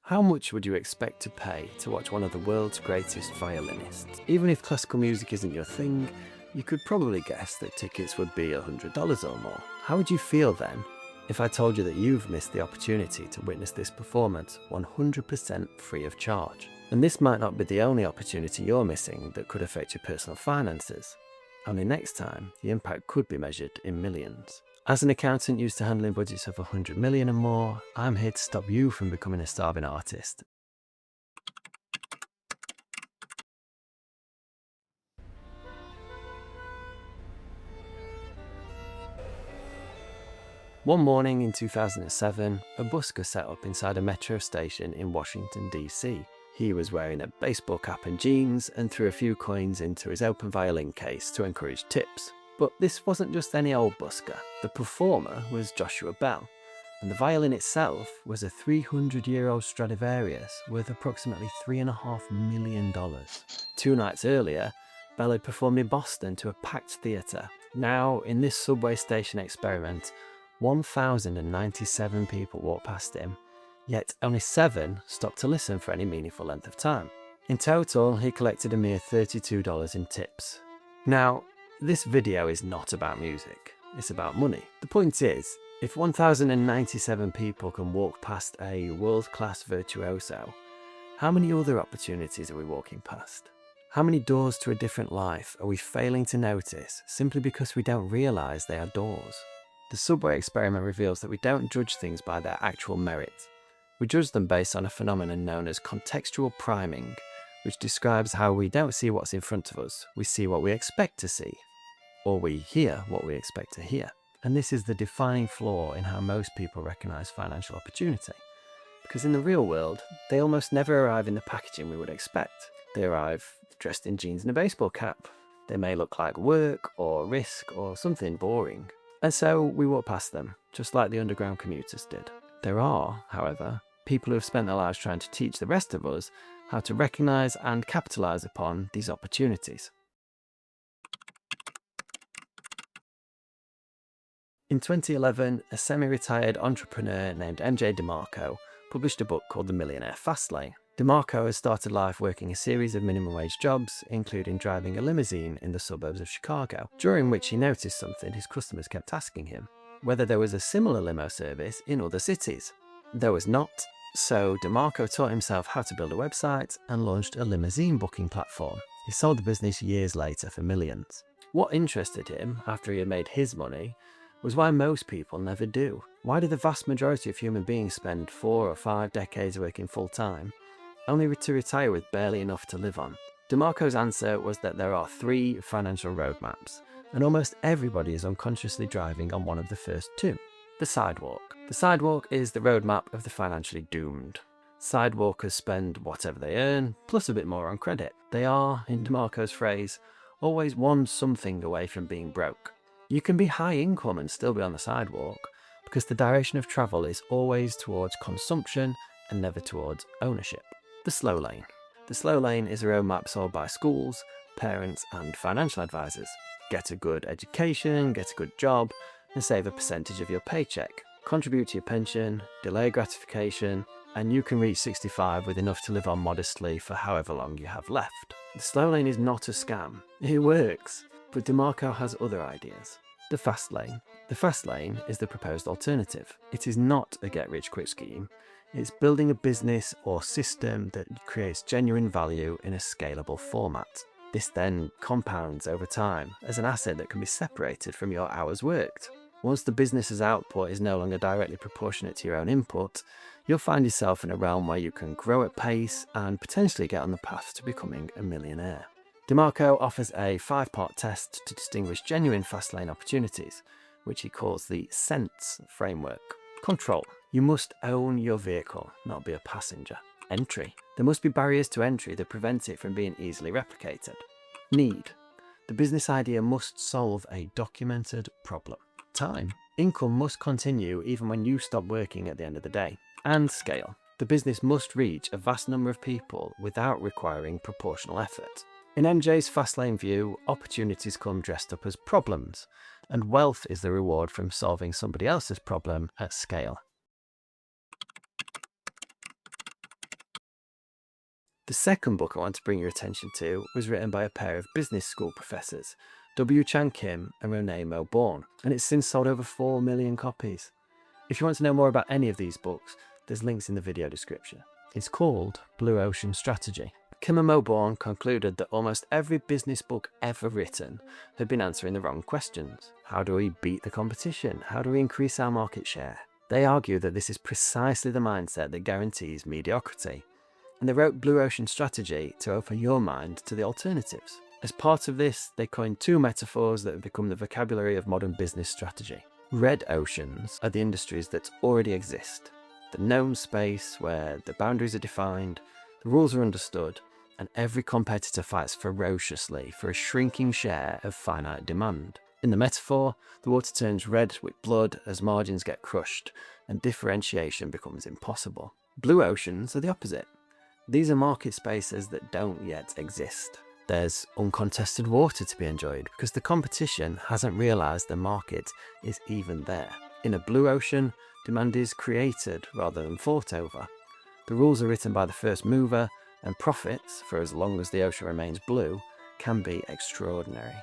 How much would you expect to pay to watch one of the world's greatest violinists? Even if classical music isn't your thing, you could probably guess that tickets would be $100 or more. How would you feel then if I told you that you've missed the opportunity to witness this performance 100% free of charge? And this might not be the only opportunity you're missing that could affect your personal finances. Only next time, the impact could be measured in millions. As an accountant used to handling budgets of 100 million and more, I'm here to stop you from becoming a starving artist. One morning in 2007, a busker set up inside a metro station in Washington, D.C. He was wearing a baseball cap and jeans and threw a few coins into his open violin case to encourage tips. But this wasn't just any old busker. The performer was Joshua Bell, and the violin itself was a 300-year-old Stradivarius worth approximately $3.5 million. 2 nights earlier, Bell had performed in Boston to a packed theatre. Now, in this subway station experiment, 1,097 people walked past him, yet only 7 stopped to listen for any meaningful length of time. In total, he collected a mere $32 in tips. Now, this video is not about music, it's about money. The point is, if 1,097 people can walk past a world-class virtuoso, how many other opportunities are we walking past? How many doors to a different life are we failing to notice simply because we don't realise they are doors? The subway experiment reveals that we don't judge things by their actual merit. We judge them based on a phenomenon known as contextual priming, which describes how we don't see what's in front of us, we see what we expect to see, or we hear what we expect to hear. And this is the defining flaw in how most people recognise financial opportunity. Because in the real world, they almost never arrive in the packaging we would expect. They arrive dressed in jeans and a baseball cap. They may look like work or risk or something boring. And so we walk past them, just like the underground commuters did. There are, however, people who have spent their lives trying to teach the rest of us how to recognise and capitalise upon these opportunities. In 2011, a semi-retired entrepreneur named MJ DeMarco published a book called The Millionaire Fastlane. DeMarco has started life working a series of minimum wage jobs, including driving a limousine in the suburbs of Chicago, during which he noticed something his customers kept asking him: whether there was a similar limo service in other cities. There was not, so DeMarco taught himself how to build a website and launched a limousine booking platform. He sold the business years later for millions. What interested him, after he had made his money, was why most people never do. Why do the vast majority of human beings spend 4 or 5 decades working full-time, only to retire with barely enough to live on? DeMarco's answer was that there are 3 financial roadmaps, and almost everybody is unconsciously driving on one of the first 2. The sidewalk. The sidewalk is the roadmap of the financially doomed. Sidewalkers spend whatever they earn, plus a bit more on credit. They are, in DeMarco's phrase, always one something away from being broke. You can be high income and still be on the sidewalk, because the direction of travel is always towards consumption and never towards ownership. The slow lane. The slow lane is a roadmap sold by schools, parents and financial advisors. Get a good education, get a good job, and save a percentage of your paycheck. Contribute to your pension, delay gratification, and you can reach 65 with enough to live on modestly for however long you have left. The slow lane is not a scam. It works. But DeMarco has other ideas. The fast lane. The fast lane is the proposed alternative. It is not a get-rich-quick scheme. It's building a business or system that creates genuine value in a scalable format. This then compounds over time as an asset that can be separated from your hours worked. Once the business's output is no longer directly proportionate to your own input, you'll find yourself in a realm where you can grow at pace and potentially get on the path to becoming a millionaire. DeMarco offers a 5-part test to distinguish genuine fast lane opportunities, which he calls the SENSE framework. Control. You must own your vehicle, not be a passenger. Entry. There must be barriers to entry that prevent it from being easily replicated. Need. The business idea must solve a documented problem. Time. Income must continue even when you stop working at the end of the day. And scale. The business must reach a vast number of people without requiring proportional effort. In MJ's Fastlane view, opportunities come dressed up as problems, and wealth is the reward from solving somebody else's problem at scale. The second book I want to bring your attention to was written by a pair of business school professors, W. Chan Kim and Renee Mo Bourne, and it's since sold over 4 million copies. If you want to know more about any of these books, there's links in the video description. It's called Blue Ocean Strategy. Kim and Mo Bourne concluded that almost every business book ever written had been answering the wrong questions. How do we beat the competition? How do we increase our market share? They argue that this is precisely the mindset that guarantees mediocrity. And they wrote Blue Ocean Strategy to open your mind to the alternatives. As part of this, they coined two metaphors that have become the vocabulary of modern business strategy. Red oceans are the industries that already exist. The known space where the boundaries are defined, the rules are understood, and every competitor fights ferociously for a shrinking share of finite demand. In the metaphor, the water turns red with blood as margins get crushed and differentiation becomes impossible. Blue oceans are the opposite. These are market spaces that don't yet exist. There's uncontested water to be enjoyed because the competition hasn't realised the market is even there. In a blue ocean, demand is created rather than fought over. The rules are written by the first mover, and profits, for as long as the ocean remains blue, can be extraordinary.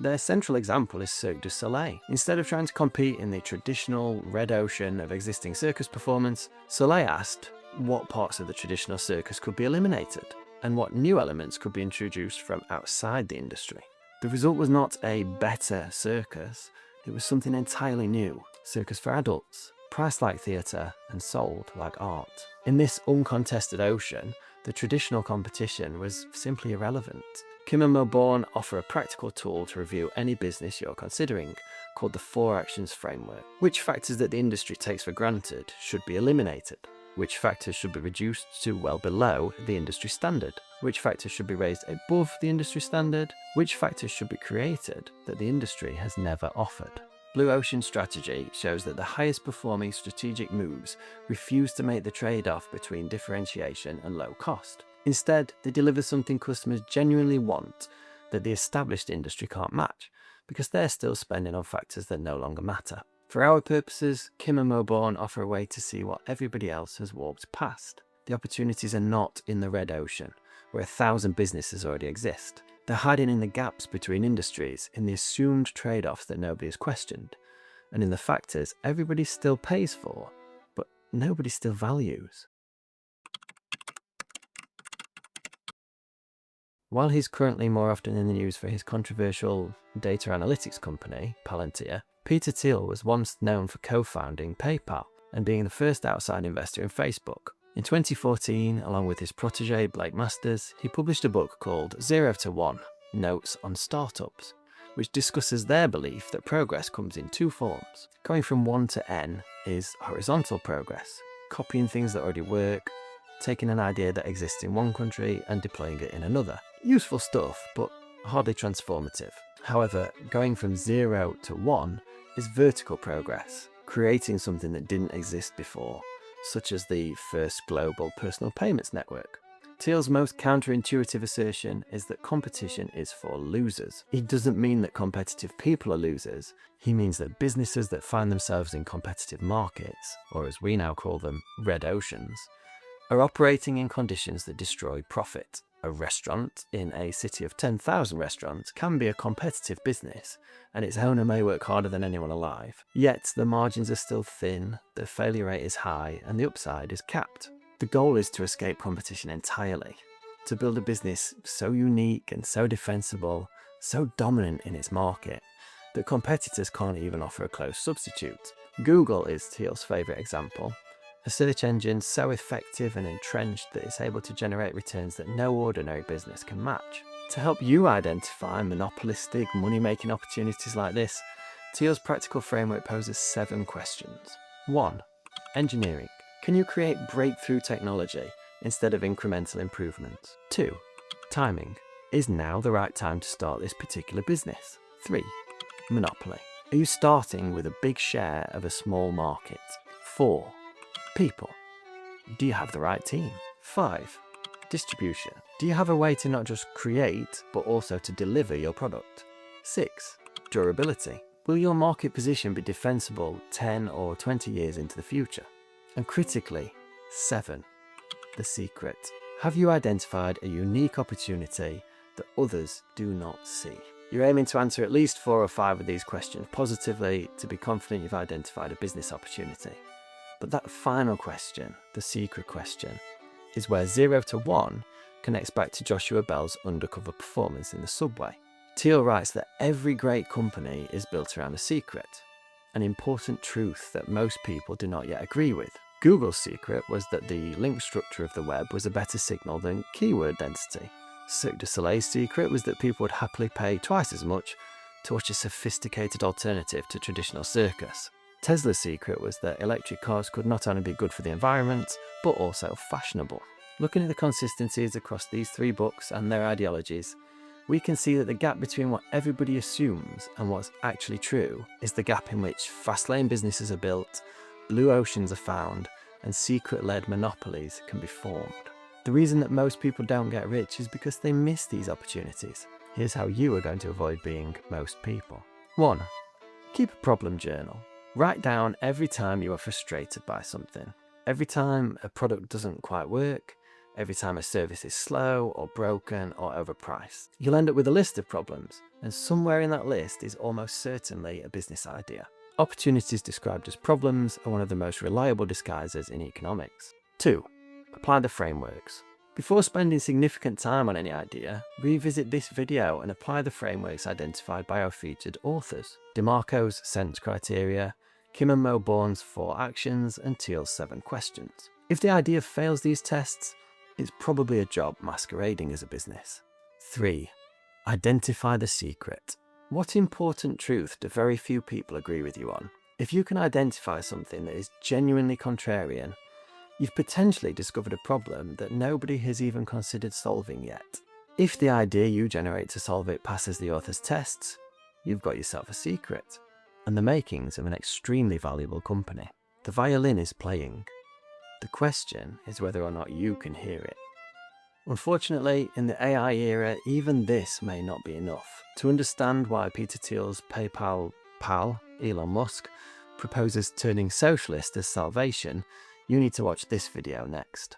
Their central example is Cirque du Soleil. Instead of trying to compete in the traditional red ocean of existing circus performance, Soleil asked what parts of the traditional circus could be eliminated, and what new elements could be introduced from outside the industry. The result was not a better circus, it was something entirely new. Circus for adults, priced like theatre and sold like art. In this uncontested ocean, the traditional competition was simply irrelevant. Kim and Mo Bourne offer a practical tool to review any business you're considering, called the 4 Actions Framework. Which factors that the industry takes for granted should be eliminated? Which factors should be reduced to well below the industry standard? Which factors should be raised above the industry standard? Which factors should be created that the industry has never offered? Blue Ocean Strategy shows that the highest performing strategic moves refuse to make the trade-off between differentiation and low cost. Instead, they deliver something customers genuinely want that the established industry can't match, because they're still spending on factors that no longer matter. For our purposes, Kim and Mo Bourne offer a way to see what everybody else has walked past. The opportunities are not in the red ocean, where 1,000 businesses already exist. They're hiding in the gaps between industries, in the assumed trade-offs that nobody has questioned, and in the factors everybody still pays for, but nobody still values. While he's currently more often in the news for his controversial data analytics company, Palantir, Peter Thiel was once known for co-founding PayPal and being the first outside investor in Facebook. In 2014, along with his protege Blake Masters, he published a book called 0 to 1 Notes on Startups, which discusses their belief that progress comes in 2 forms. Going from 1 to N is horizontal progress, copying things that already work, taking an idea that exists in one country and deploying it in another. Useful stuff, but hardly transformative. However, going from 0 to 1 is vertical progress, creating something that didn't exist before, such as the first global personal payments network. Thiel's most counterintuitive assertion is that competition is for losers. He doesn't mean that competitive people are losers, he means that businesses that find themselves in competitive markets, or as we now call them, red oceans, are operating in conditions that destroy profit. A restaurant in a city of 10,000 restaurants can be a competitive business, and its owner may work harder than anyone alive. Yet the margins are still thin, the failure rate is high, and the upside is capped. The goal is to escape competition entirely, to build a business so unique and so defensible, so dominant in its market, that competitors can't even offer a close substitute. Google is Thiel's favourite example. A search engine so effective and entrenched that it's able to generate returns that no ordinary business can match. To help you identify monopolistic money-making opportunities like this, Thiel's practical framework poses 7 questions. 1. Engineering. Can you create breakthrough technology instead of incremental improvements? 2. Timing. Is now the right time to start this particular business? 3. Monopoly. Are you starting with a big share of a small market? 4. People. Do you have the right team? 5. Distribution. Do you have a way to not just create, but also to deliver your product? 6. Durability. Will your market position be defensible 10 or 20 years into the future? And critically, 7. The secret. Have you identified a unique opportunity that others do not see? You're aiming to answer at least 4 or 5 of these questions positively to be confident you've identified a business opportunity. But that final question, the secret question, is where 0 to 1 connects back to Joshua Bell's undercover performance in the subway. Teal writes that every great company is built around a secret, an important truth that most people do not yet agree with. Google's secret was that the link structure of the web was a better signal than keyword density. Cirque du Soleil's secret was that people would happily pay twice as much to watch a sophisticated alternative to traditional circus. Tesla's secret was that electric cars could not only be good for the environment, but also fashionable. Looking at the consistencies across these 3 books and their ideologies, we can see that the gap between what everybody assumes and what's actually true is the gap in which fast-lane businesses are built, blue oceans are found, and secret-led monopolies can be formed. The reason that most people don't get rich is because they miss these opportunities. Here's how you are going to avoid being most people. 1. Keep a problem journal. Write down every time you are frustrated by something. Every time a product doesn't quite work, every time a service is slow or broken or overpriced. You'll end up with a list of problems, and somewhere in that list is almost certainly a business idea. Opportunities described as problems are one of the most reliable disguises in economics. 2. Apply the frameworks. Before spending significant time on any idea, revisit this video and apply the frameworks identified by our featured authors: DeMarco's sense criteria, Kim and Mo Bourne's 4 actions, and Teal's 7 questions. If the idea fails these tests, it's probably a job masquerading as a business. 3. Identify the secret. What important truth do very few people agree with you on? If you can identify something that is genuinely contrarian, you've potentially discovered a problem that nobody has even considered solving yet. If the idea you generate to solve it passes the author's tests, you've got yourself a secret, and the makings of an extremely valuable company. The violin is playing. The question is whether or not you can hear it. Unfortunately, in the AI era, even this may not be enough. To understand why Peter Thiel's PayPal pal, Elon Musk, proposes turning socialist as salvation, you need to watch this video next.